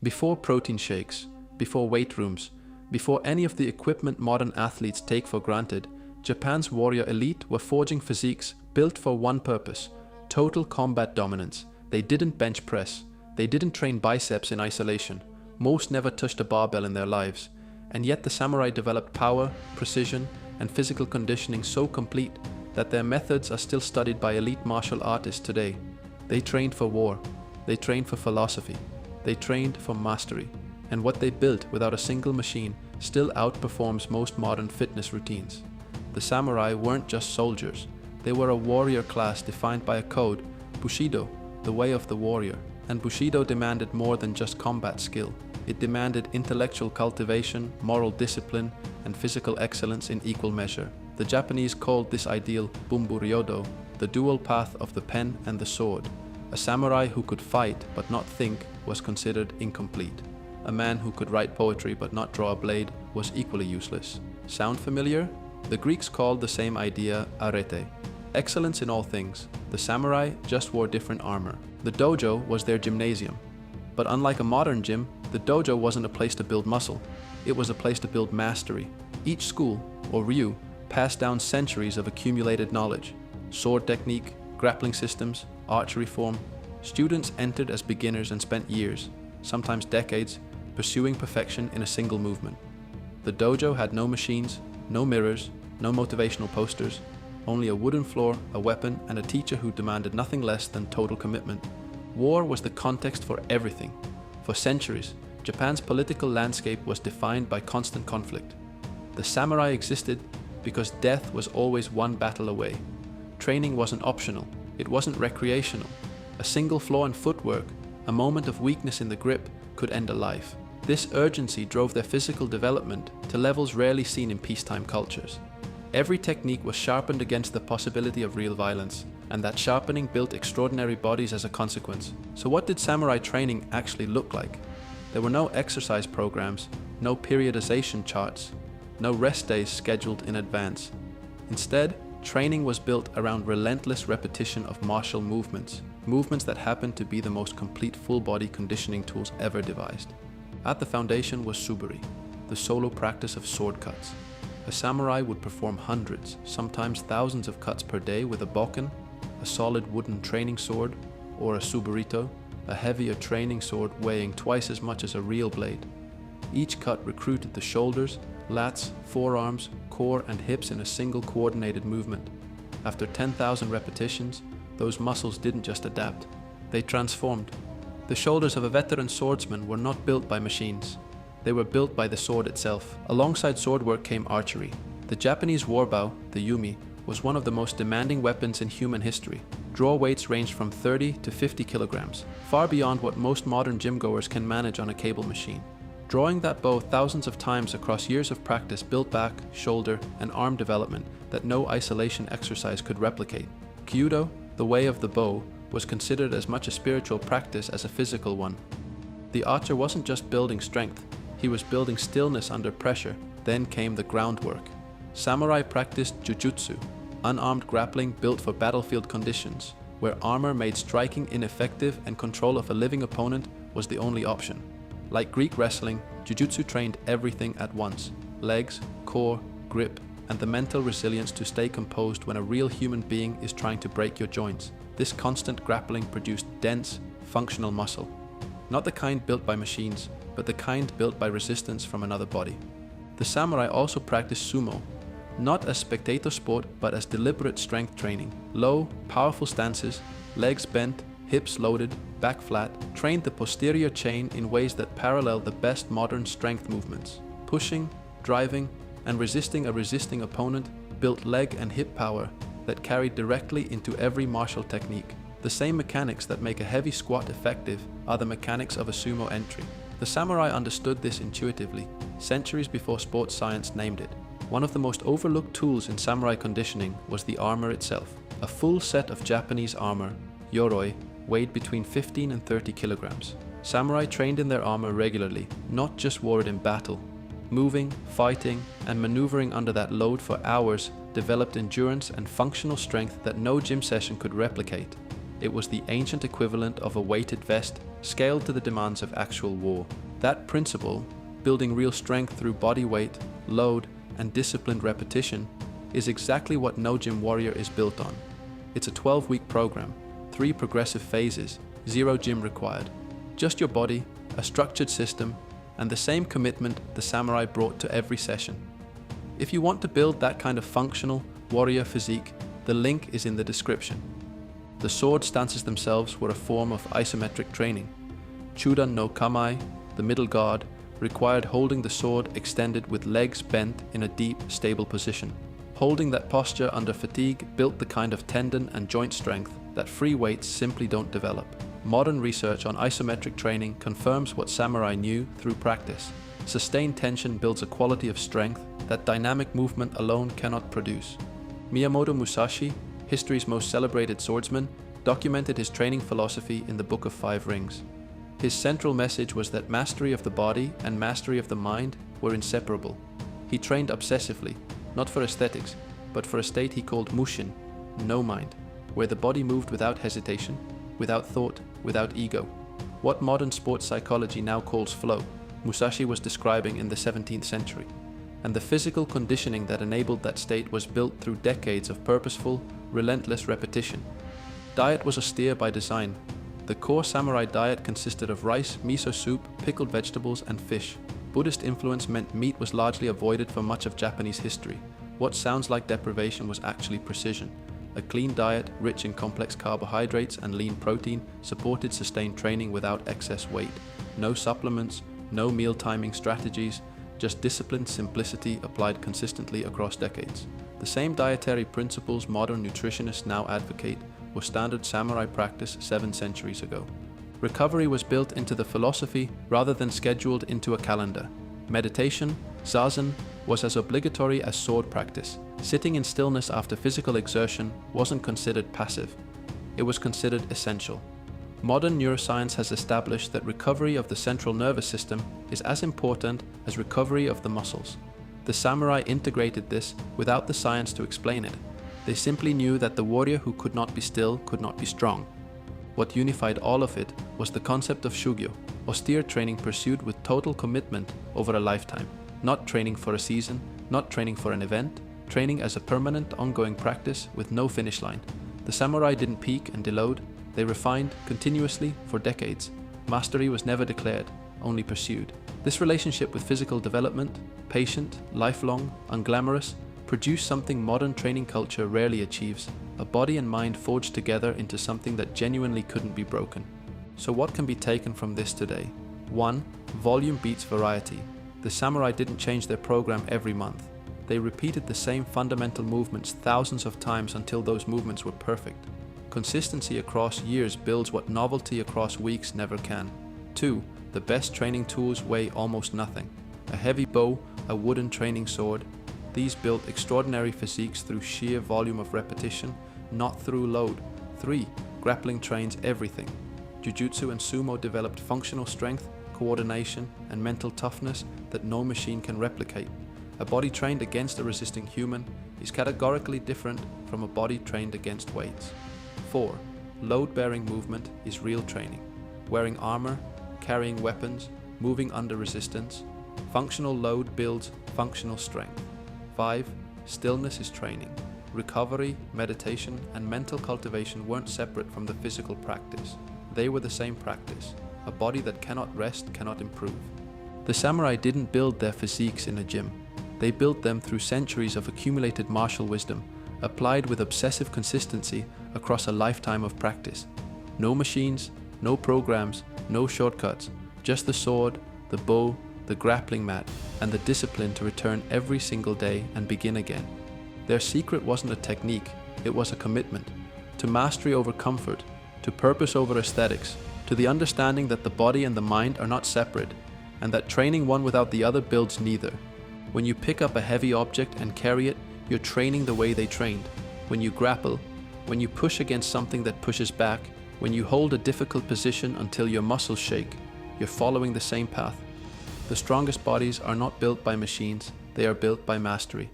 Before protein shakes, before weight rooms, before any of the equipment modern athletes take for granted, Japan's warrior elite were forging physiques built for one purpose: total combat dominance. They didn't bench press. They didn't train biceps in isolation. Most never touched a barbell in their lives. And yet the samurai developed power, precision, and physical conditioning so complete that their methods are still studied by elite martial artists today. They trained for war. They trained for philosophy. They trained for mastery. And what they built without a single machine still outperforms most modern fitness routines. The samurai weren't just soldiers. They were a warrior class defined by a code, Bushido, the way of the warrior. And Bushido demanded more than just combat skill. It demanded intellectual cultivation, moral discipline, and physical excellence in equal measure. The Japanese called this ideal Bumburyodo, the dual path of the pen and the sword. A samurai who could fight but not think was considered incomplete. A man who could write poetry but not draw a blade was equally useless. Sound familiar? The Greeks called the same idea arete. Excellence in all things. The samurai just wore different armor. The dojo was their gymnasium. But unlike a modern gym, the dojo wasn't a place to build muscle. It was a place to build mastery. Each school, or ryu, passed down centuries of accumulated knowledge. Sword technique, grappling systems, archery form. Students entered as beginners and spent years, sometimes decades, pursuing perfection in a single movement. The dojo had no machines, no mirrors, no motivational posters, only a wooden floor, a weapon, and a teacher who demanded nothing less than total commitment. War was the context for everything. For centuries, Japan's political landscape was defined by constant conflict. The samurai existed because death was always one battle away. Training wasn't optional, it wasn't recreational. A single flaw in footwork, a moment of weakness in the grip, could end a life. This urgency drove their physical development to levels rarely seen in peacetime cultures. Every technique was sharpened against the possibility of real violence, and that sharpening built extraordinary bodies as a consequence. So what did samurai training actually look like? There were no exercise programs, no periodization charts, no rest days scheduled in advance. Instead, training was built around relentless repetition of martial movements that happened to be the most complete full-body conditioning tools ever devised. At the foundation was suburi, the solo practice of sword cuts. A samurai would perform hundreds, sometimes thousands of cuts per day with a bokken, a solid wooden training sword, or a suburito, a heavier training sword weighing twice as much as a real blade. Each cut recruited the shoulders, lats, forearms, core, and hips in a single coordinated movement. After 10,000 repetitions, those muscles didn't just adapt, they transformed. The shoulders of a veteran swordsman were not built by machines. They were built by the sword itself. Alongside sword work came archery. The Japanese warbow, the yumi, was one of the most demanding weapons in human history. Draw weights ranged from 30 to 50 kilograms, far beyond what most modern gym-goers can manage on a cable machine. Drawing that bow thousands of times across years of practice built back, shoulder, and arm development that no isolation exercise could replicate. Kyudo, the way of the bow, was considered as much a spiritual practice as a physical one. The archer wasn't just building strength, he was building stillness under pressure. Then came the groundwork. Samurai practiced jujutsu, unarmed grappling built for battlefield conditions, where armor made striking ineffective and control of a living opponent was the only option. Like Greek wrestling, jujutsu trained everything at once: legs, core, grip, and the mental resilience to stay composed when a real human being is trying to break your joints. This constant grappling produced dense, functional muscle. Not the kind built by machines, but the kind built by resistance from another body. The samurai also practiced sumo, not as spectator sport but as deliberate strength training. Low, powerful stances, legs bent, hips loaded, back flat, trained the posterior chain in ways that parallel the best modern strength movements. Pushing, driving, and resisting a resisting opponent built leg and hip power that carried directly into every martial technique. The same mechanics that make a heavy squat effective are the mechanics of a sumo entry. The samurai understood this intuitively, centuries before sports science named it. One of the most overlooked tools in samurai conditioning was the armor itself. A full set of Japanese armor, yoroi, weighed between 15 and 30 kilograms. Samurai trained in their armor regularly, not just wore it in battle. Moving, fighting, and maneuvering under that load for hours developed endurance and functional strength that no gym session could replicate. It was the ancient equivalent of a weighted vest scaled to the demands of actual war. That principle, building real strength through body weight, load, and disciplined repetition, is exactly what No Gym Warrior is built on. It's a 12-week program, 3 progressive phases, 0 gym required. Just your body, a structured system, and the same commitment the samurai brought to every session. If you want to build that kind of functional, warrior physique, the link is in the description. The sword stances themselves were a form of isometric training. Chudan no Kamai, the middle guard, required holding the sword extended with legs bent in a deep, stable position. Holding that posture under fatigue built the kind of tendon and joint strength that free weights simply don't develop. Modern research on isometric training confirms what samurai knew through practice. Sustained tension builds a quality of strength that dynamic movement alone cannot produce. Miyamoto Musashi, history's most celebrated swordsman, documented his training philosophy in the Book of 5 Rings. His central message was that mastery of the body and mastery of the mind were inseparable. He trained obsessively, not for aesthetics, but for a state he called mushin, no mind, where the body moved without hesitation, without thought, without ego. What modern sports psychology now calls flow, Musashi was describing in the 17th century. And the physical conditioning that enabled that state was built through decades of purposeful, relentless repetition. Diet was austere by design. The core samurai diet consisted of rice, miso soup, pickled vegetables, and fish. Buddhist influence meant meat was largely avoided for much of Japanese history. What sounds like deprivation was actually precision. A clean diet, rich in complex carbohydrates and lean protein, supported sustained training without excess weight. No supplements, no meal timing strategies, just disciplined simplicity applied consistently across decades. The same dietary principles modern nutritionists now advocate were standard samurai practice 7 centuries ago. Recovery was built into the philosophy rather than scheduled into a calendar. Meditation, zazen, was as obligatory as sword practice. Sitting in stillness after physical exertion wasn't considered passive. It was considered essential. Modern neuroscience has established that recovery of the central nervous system is as important as recovery of the muscles. The samurai integrated this without the science to explain it. They simply knew that the warrior who could not be still could not be strong. What unified all of it was the concept of Shugyo, austere training pursued with total commitment over a lifetime. Not training for a season, not training for an event, training as a permanent, ongoing practice with no finish line. The samurai didn't peak and deload, they refined continuously for decades. Mastery was never declared, only pursued. This relationship with physical development, patient, lifelong, unglamorous, produced something modern training culture rarely achieves, a body and mind forged together into something that genuinely couldn't be broken. So what can be taken from this today? 1. Volume beats variety. The samurai didn't change their program every month. They repeated the same fundamental movements thousands of times until those movements were perfect. Consistency across years builds what novelty across weeks never can. 2. The best training tools weigh almost nothing. A heavy bow, a wooden training sword. These built extraordinary physiques through sheer volume of repetition, not through load. 3. Grappling trains everything. Jiu-jitsu and sumo developed functional strength, coordination, and mental toughness that no machine can replicate. A body trained against a resisting human is categorically different from a body trained against weights. 4. Load-bearing movement is real training. Wearing armor, carrying weapons, moving under resistance. Functional load builds functional strength. 5. Stillness is training. Recovery, meditation, and mental cultivation weren't separate from the physical practice. They were the same practice. A body that cannot rest cannot improve. The samurai didn't build their physiques in a gym. They built them through centuries of accumulated martial wisdom, applied with obsessive consistency across a lifetime of practice. No machines, no programs, no shortcuts, just the sword, the bow, the grappling mat, and the discipline to return every single day and begin again. Their secret wasn't a technique, it was a commitment. To mastery over comfort, to purpose over aesthetics, to the understanding that the body and the mind are not separate, and that training one without the other builds neither. When you pick up a heavy object and carry it, you're training the way they trained. When you grapple, when you push against something that pushes back, when you hold a difficult position until your muscles shake, you're following the same path. The strongest bodies are not built by machines, they are built by mastery.